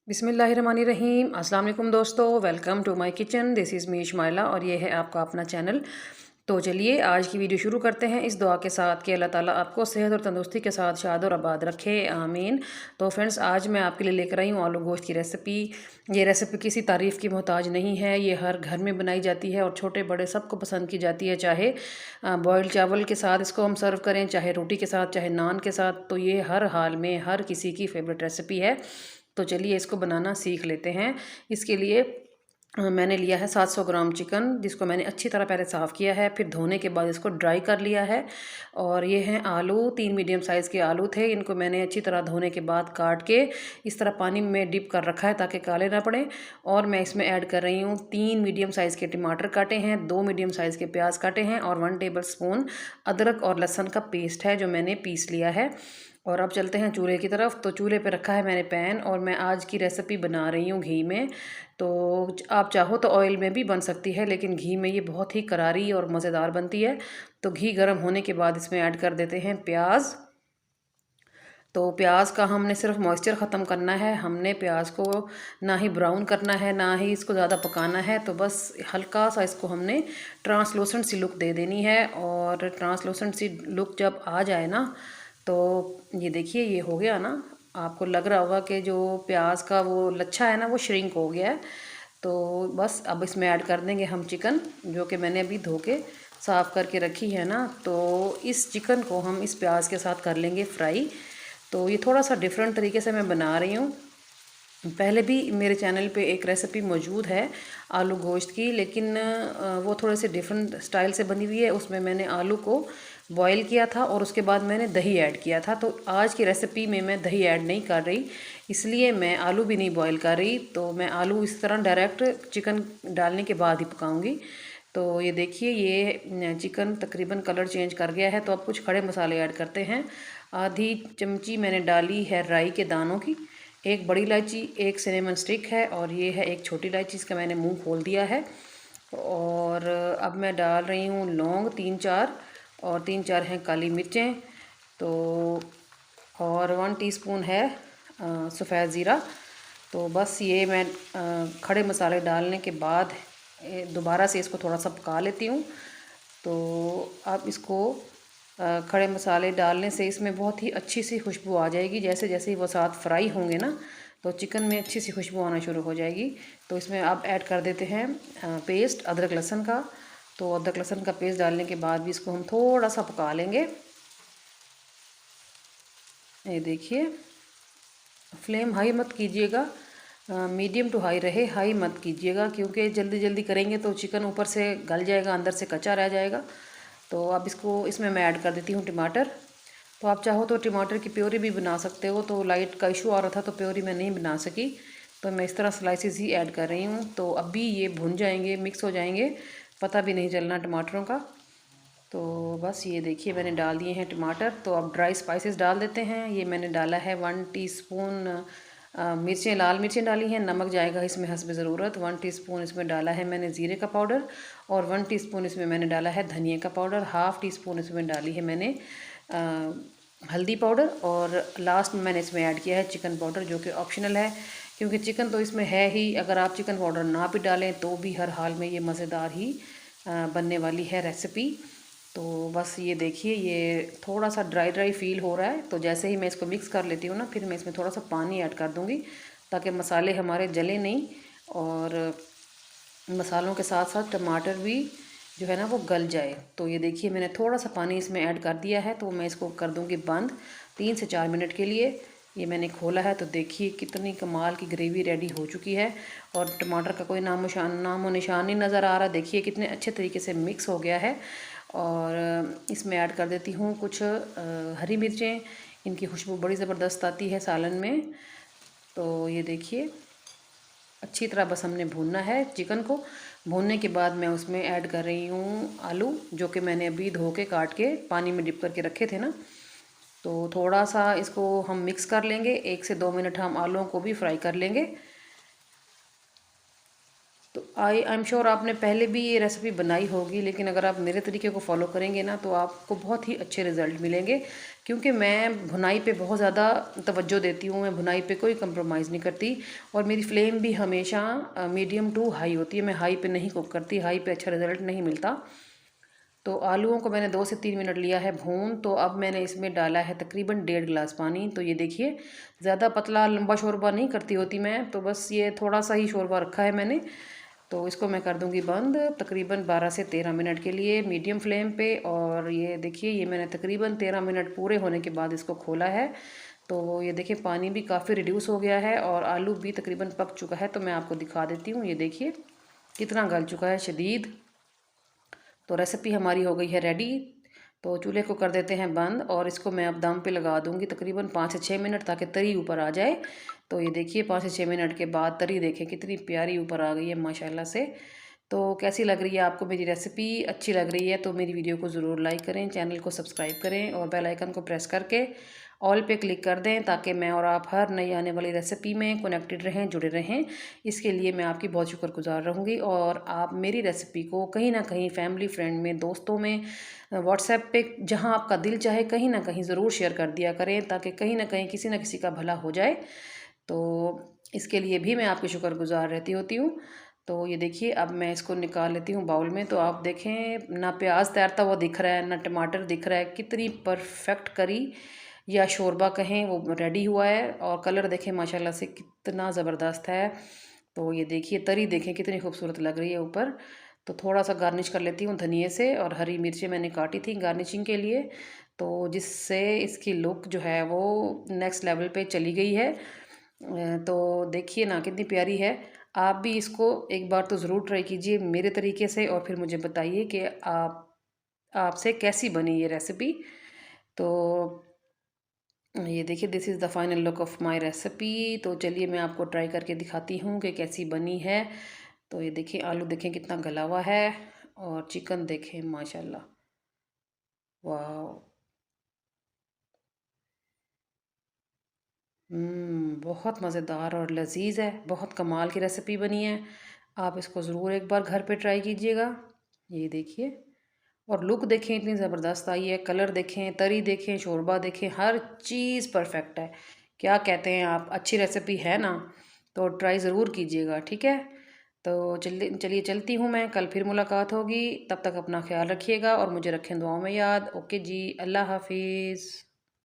बिस्मिल्लाहिर्रहमानिर्रहीम। अस्सलाम वालेकुम दोस्तों, welcome to my kitchen. This is me Ismaila और ये है आपका अपना चैनल। तो चलिए आज की वीडियो शुरू करते हैं इस दुआ के साथ कि अल्लाह ताला आपको सेहत और तंदुरुस्ती के साथ शाद और आबाद रखे, आमीन। तो फ्रेंड्स, आज मैं आपके लिए लेकर आई हूँ आलू गोश्त की रेसिपी। ये रेसिपी किसी तारीफ़ की मोहताज नहीं है, ये हर घर में बनाई जाती है और छोटे बड़े सबको पसंद की जाती है। चाहे बॉयल्ड चावल के साथ इसको हम सर्व करें, चाहे रोटी के साथ, चाहे नान के साथ, तो ये हर हाल में हर किसी की फेवरेट रेसिपी है। तो चलिए इसको बनाना सीख लेते हैं। इसके लिए मैंने लिया है 700 ग्राम चिकन, जिसको मैंने अच्छी तरह पहले साफ़ किया है, फिर धोने के बाद इसको ड्राई कर लिया है। और ये हैं आलू, 3 मीडियम साइज़ के आलू थे। इनको मैंने अच्छी तरह धोने के बाद काट के इस तरह पानी में डिप कर रखा है ताकि काले ना पड़े। और मैं इसमें ऐड कर रही हूँ 3 मीडियम साइज़ के टमाटर काटे हैं, 2 मीडियम साइज़ के प्याज काटे हैं और 1 टेबल स्पून अदरक और लहसुन का पेस्ट है जो मैंने पीस लिया है। और अब चलते हैं चूल्हे की तरफ। तो चूल्हे पे रखा है मैंने पैन और मैं आज की रेसिपी बना रही हूँ घी में। तो आप चाहो तो ऑयल में भी बन सकती है, लेकिन घी में ये बहुत ही करारी और मज़ेदार बनती है। तो घी गर्म होने के बाद इसमें ऐड कर देते हैं प्याज। तो प्याज का हमने सिर्फ मॉइस्चर ख़त्म करना है, हमने प्याज को ना ही ब्राउन करना है ना ही इसको ज़्यादा पकाना है। तो बस हल्का सा इसको हमने ट्रांसलूसेंट सी लुक दे देनी है। और ट्रांसलूसेंट सी लुक जब आ जाए ना, तो ये देखिए ये हो गया ना। आपको लग रहा होगा कि जो प्याज का वो लच्छा है ना वो श्रिंक हो गया है। तो बस अब इसमें ऐड कर देंगे हम चिकन, जो कि मैंने अभी धो के साफ़ करके रखी है ना। तो इस चिकन को हम इस प्याज के साथ कर लेंगे फ्राई। तो ये थोड़ा सा डिफरेंट तरीके से मैं बना रही हूँ। पहले भी मेरे चैनल पे एक रेसिपी मौजूद है आलू गोश्त की, लेकिन वो थोड़े से डिफरेंट स्टाइल से बनी हुई है। उसमें मैंने आलू को बॉईल किया था और उसके बाद मैंने दही ऐड किया था। तो आज की रेसिपी में मैं दही ऐड नहीं कर रही, इसलिए मैं आलू भी नहीं बॉईल कर रही। तो मैं आलू इस तरह डायरेक्ट चिकन डालने के बाद ही पकाऊंगी। तो ये देखिए ये चिकन तकरीबन कलर चेंज कर गया है। तो अब कुछ खड़े मसाले ऐड करते हैं। आधी चमची मैंने डाली है राई के दानों की, एक बड़ी इलायची, एक सिनेमन स्टिक है और ये है एक छोटी इलायची, इसका मैंने मुंह खोल दिया है। और अब मैं डाल रही हूँ लौंग 3-4 और 3-4 हैं काली मिर्चें। तो और 1 टीस्पून है सफ़ेद ज़ीरा। तो बस ये मैं खड़े मसाले डालने के बाद दोबारा से इसको थोड़ा सा पका लेती हूँ। तो अब इसको खड़े मसाले डालने से इसमें बहुत ही अच्छी सी खुशबू आ जाएगी। जैसे जैसे ही वो साथ फ्राई होंगे ना, तो चिकन में अच्छी सी खुशबू आना शुरू हो जाएगी। तो इसमें अब ऐड कर देते हैं पेस्ट अदरक लहसुन का। तो अदरक लहसुन का पेस्ट डालने के बाद भी इसको हम थोड़ा सा पका लेंगे। ये देखिए, फ्लेम हाई मत कीजिएगा, मीडियम टू हाई रहे, हाई मत कीजिएगा, क्योंकि जल्दी जल्दी करेंगे तो चिकन ऊपर से गल जाएगा, अंदर से कच्चा रह जाएगा। तो अब इसको इसमें मैं ऐड कर देती हूँ टमाटर। तो आप चाहो तो टमाटर की प्योरी भी बना सकते हो। तो लाइट का इशू आ रहा था तो प्योरी मैं नहीं बना सकी, तो मैं इस तरह स्लाइसेस ही ऐड कर रही हूँ। तो अभी ये भुन जाएंगे, मिक्स हो जाएंगे, पता भी नहीं चलना टमाटरों का। तो बस ये देखिए मैंने डाल दिए हैं टमाटर। तो अब ड्राई स्पाइसेस डाल देते हैं। ये मैंने डाला है 1 टीस्पून मिर्चें, लाल मिर्चें डाली हैं, नमक जाएगा इसमें हस्ब ज़रूरत। 1 टीस्पून इसमें डाला है मैंने ज़ीरे का पाउडर और 1 टीस्पून इसमें मैंने डाला है धनिया का पाउडर। हाफ़ टीस्पून इसमें डाली है मैंने हल्दी पाउडर और लास्ट में मैंने इसमें ऐड किया है चिकन पाउडर, जो कि ऑप्शनल है, क्योंकि चिकन तो इसमें है ही। अगर आप चिकन पाउडर ना भी डालें तो भी हर हाल में ये मज़ेदार ही बनने वाली है रेसिपी। तो बस ये देखिए ये थोड़ा सा ड्राई ड्राई फील हो रहा है। तो जैसे ही मैं इसको मिक्स कर लेती हूँ ना, फिर मैं इसमें थोड़ा सा पानी ऐड कर दूँगी ताकि मसाले हमारे जले नहीं और मसालों के साथ साथ टमाटर भी जो है ना वो गल जाए। तो ये देखिए मैंने थोड़ा सा पानी इसमें ऐड कर दिया है। तो मैं इसको कर दूँगी बंद 3 से 4 मिनट के लिए। ये मैंने खोला है तो देखिए कितनी कमाल की ग्रेवी रेडी हो चुकी है और टमाटर का कोई नामो निशान नहीं नज़र आ रहा। देखिए कितने अच्छे तरीके से मिक्स हो गया है। और इसमें ऐड कर देती हूँ कुछ हरी मिर्चें, इनकी खुशबू बड़ी ज़बरदस्त आती है सालन में। तो ये देखिए अच्छी तरह बस हमने भूनना है चिकन को। भूनने के बाद मैं उसमें ऐड कर रही हूँ आलू, जो कि मैंने अभी धो के काट के पानी में डिप करके रखे थे ना। तो थोड़ा सा इसको हम मिक्स कर लेंगे, 1 से 2 मिनट हम आलूओं को भी फ्राई कर लेंगे। तो आई एम श्योर आपने पहले भी ये रेसिपी बनाई होगी, लेकिन अगर आप मेरे तरीके को फॉलो करेंगे ना तो आपको बहुत ही अच्छे रिजल्ट मिलेंगे। क्योंकि मैं भुनाई पे बहुत ज़्यादा तवज्जो देती हूँ, मैं भुनाई पे कोई कंप्रोमाइज़ नहीं करती। और मेरी फ्लेम भी हमेशा मीडियम टू हाई होती है, मैं हाई पे नहीं कुक करती, हाई पे अच्छा रिजल्ट नहीं मिलता। तो आलूओं को मैंने 2 से 3 मिनट लिया है भून। तो अब मैंने इसमें डाला है तकरीबन 1.5 गिलास पानी। तो ये देखिए, ज़्यादा पतला लंबा शोरबा नहीं करती होती मैं, तो बस ये थोड़ा सा ही शोरबा रखा है मैंने। तो इसको मैं कर दूंगी बंद तकरीबन 12 से 13 मिनट के लिए मीडियम फ्लेम पे। और ये देखिए, ये मैंने तकरीबन 13 मिनट पूरे होने के बाद इसको खोला है। तो ये देखिए, पानी भी काफ़ी रिड्यूस हो गया है और आलू भी तकरीबन पक चुका है। तो मैं आपको दिखा देती हूँ, ये देखिए कितना गल चुका है शदीद। तो रेसिपी हमारी हो गई है रेडी। तो चूल्हे को कर देते हैं बंद और इसको मैं अब दम पे लगा दूंगी तकरीबन 5 से 6 मिनट, ताकि तरी ऊपर आ जाए। तो ये देखिए 5 से 6 मिनट के बाद तरी देखें कितनी प्यारी ऊपर आ गई है माशाल्लाह से। तो कैसी लग रही है आपको मेरी रेसिपी? अच्छी लग रही है तो मेरी वीडियो को ज़रूर लाइक करें, चैनल को सब्सक्राइब करें और बेल आइकन को प्रेस करके ऑल पे क्लिक कर दें, ताकि मैं और आप हर नई आने वाली रेसिपी में कनेक्टेड रहें, जुड़े रहें। इसके लिए मैं आपकी बहुत शुक्रगुजार रहूँगी। और आप मेरी रेसिपी को कहीं ना कहीं फैमिली फ्रेंड में, दोस्तों में, व्हाट्सएप पे, जहाँ आपका दिल चाहे कहीं ना कहीं ज़रूर शेयर कर दिया करें, ताकि कहीं ना कहीं किसी न किसी का भला हो जाए। तो इसके लिए भी मैं आपकी शुक्रगुजार रहती होती हूँ। तो ये देखिए, अब मैं इसको निकाल लेती हूँ बाउल में। तो आप देखें, ना प्याज तैरता हुआ दिख रहा है, ना टमाटर दिख रहा है, कितनी परफेक्ट करी या शोरबा कहें वो रेडी हुआ है। और कलर देखें माशाल्लाह से कितना ज़बरदस्त है। तो ये देखिए, तरी देखें कितनी खूबसूरत लग रही है ऊपर। तो थोड़ा सा गार्निश कर लेती हूँ धनिए से, और हरी मिर्चें मैंने काटी थी गार्निशिंग के लिए, तो जिससे इसकी लुक जो है वो नेक्स्ट लेवल पे चली गई है। तो देखिए ना कितनी प्यारी है। आप भी इसको एक बार तो ज़रूर ट्राई कीजिए मेरे तरीके से, और फिर मुझे बताइए कि आपसे कैसी बनी ये रेसिपी। तो ये देखिए, this is the final look of my recipe. तो चलिए मैं आपको ट्राई करके दिखाती हूँ कि कैसी बनी है। तो ये देखिए, आलू देखें कितना गला हुआ है, और चिकन देखें माशाल्लाह, वाह। बहुत मज़ेदार और लजीज है, बहुत कमाल की रेसिपी बनी है। आप इसको ज़रूर एक बार घर पे ट्राई कीजिएगा। ये देखिए, और लुक देखें इतनी ज़बरदस्त आई है, कलर देखें, तरी देखें, शोरबा देखें, हर चीज़ परफेक्ट है। क्या कहते हैं आप, अच्छी रेसिपी है ना? तो ट्राई ज़रूर कीजिएगा, ठीक है। तो चलिए चलिए चलती हूँ मैं, कल फिर मुलाकात होगी। तब तक अपना ख्याल रखिएगा और मुझे रखें दुआओं में याद। ओके जी, अल्लाह हाफिज़।